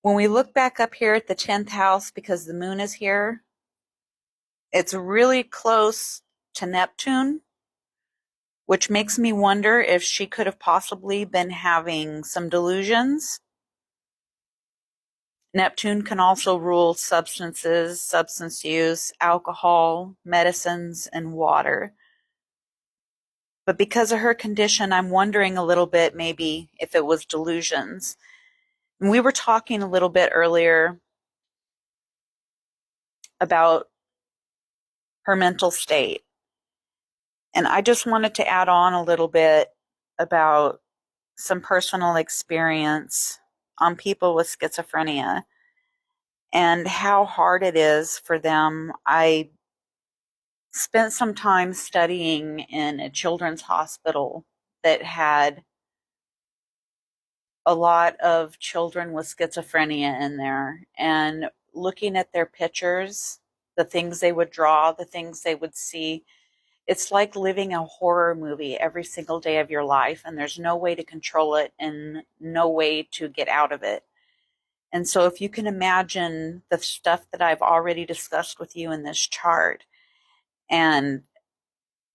When we look back up here at the 10th house, because the moon is here, it's really close to Neptune, which makes me wonder if she could have possibly been having some delusions. Neptune can also rule substances, substance use, alcohol, medicines, and water. But because of her condition, I'm wondering a little bit maybe if it was delusions. And we were talking a little bit earlier about her mental state. And I just wanted to add on a little bit about some personal experience on people with schizophrenia and how hard it is for them. I spent some time studying in a children's hospital that had a lot of children with schizophrenia in there, and looking at their pictures, the things they would draw, the things they would see, it's like living a horror movie every single day of your life, and there's no way to control it and no way to get out of it. And so if you can imagine the stuff that I've already discussed with you in this chart, and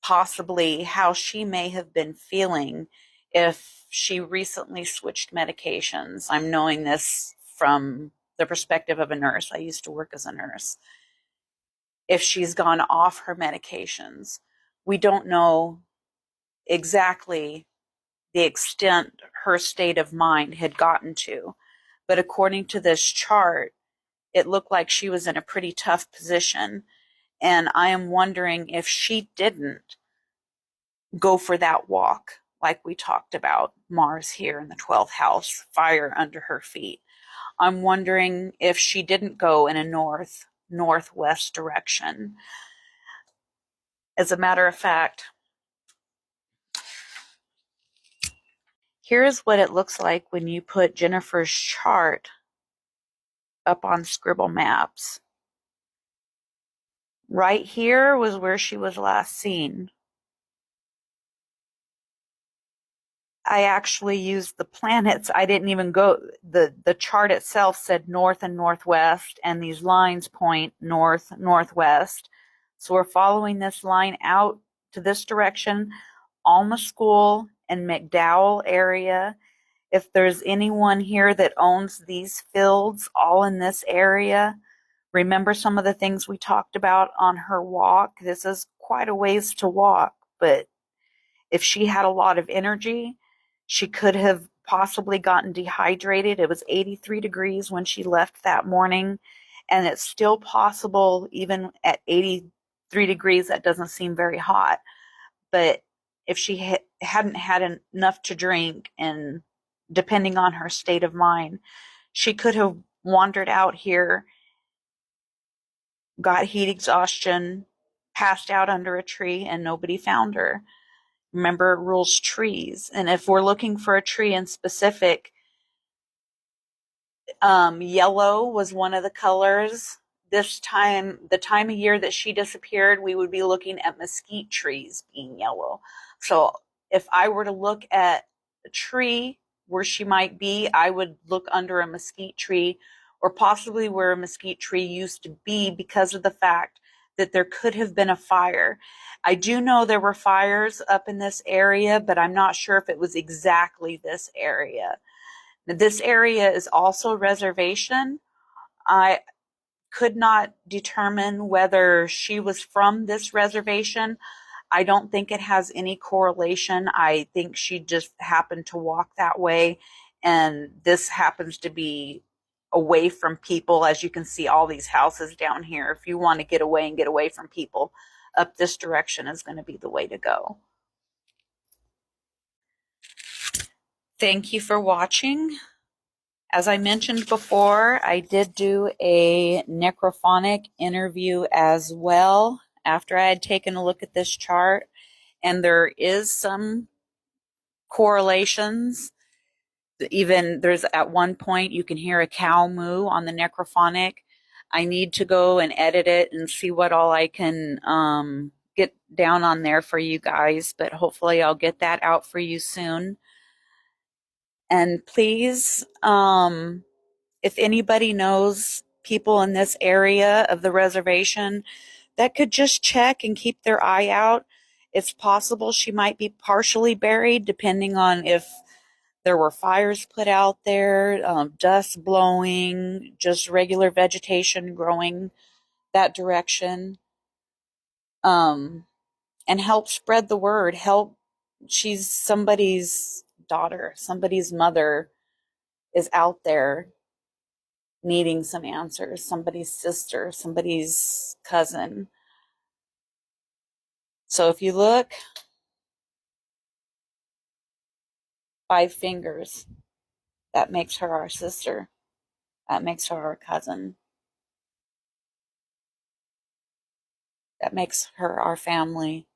possibly how she may have been feeling if she recently switched medications. I'm knowing this from the perspective of a nurse. I used to work as a nurse. If she's gone off her medications, we don't know exactly the extent her state of mind had gotten to. But according to this chart, it looked like she was in a pretty tough position. And I am wondering if she didn't go for that walk, like we talked about, Mars here in the 12th house, fire under her feet. I'm wondering if she didn't go in a northwest direction. As a matter of fact, here's what it looks like when you put Jennifer's chart up on Scribble Maps. Right here was where she was last seen. I actually used the planets. I didn't even go, the chart itself said north and northwest, and these lines point north, northwest. So we're following this line out to this direction, Alma School and McDowell area. If there's anyone here that owns these fields all in this area, remember some of the things we talked about on her walk. This is quite a ways to walk, but if she had a lot of energy, she could have possibly gotten dehydrated. It was 83 degrees when she left that morning, and it's still possible, even at 83 degrees, that doesn't seem very hot. But if she hadn't had enough to drink, and depending on her state of mind, she could have wandered out here, got heat exhaustion, passed out under a tree, and nobody found her. Remember, it rules trees. And if we're looking for a tree in specific, yellow was one of the colors. This time, the time of year that she disappeared, we would be looking at mesquite trees being yellow. So if I were to look at a tree where she might be, I would look under a mesquite tree, or possibly where a mesquite tree used to be, because of the fact that there could have been a fire. I do know there were fires up in this area, but I'm not sure if it was exactly this area. Now, this area is also reservation. I could not determine whether she was from this reservation. I don't think it has any correlation. I think she just happened to walk that way, and this happens to be away from people. As you can see, all these houses down here, if you want to get away and get away from people, up this direction is going to be the way to go. Thank you for watching. As I mentioned before, I did do a necrophonic interview as well after I had taken a look at this chart, and there is some correlations. Even there's at one point you can hear a cow moo on the necrophonic. I need to go and edit it and see what all I can get down on there for you guys, but hopefully I'll get that out for you soon. And please, if anybody knows people in this area of the reservation that could just check and keep their eye out, it's possible she might be partially buried, depending on if there were fires put out there, dust blowing, just regular vegetation growing that direction. And help spread the word. Help. She's somebody's daughter, somebody's mother is out there needing some answers, somebody's sister, somebody's cousin. So if you look, 5 fingers, that makes her our sister. That makes her our cousin. That makes her our family.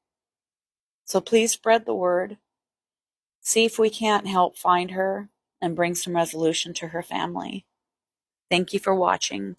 So please spread the word. See if we can't help find her and bring some resolution to her family. Thank you for watching.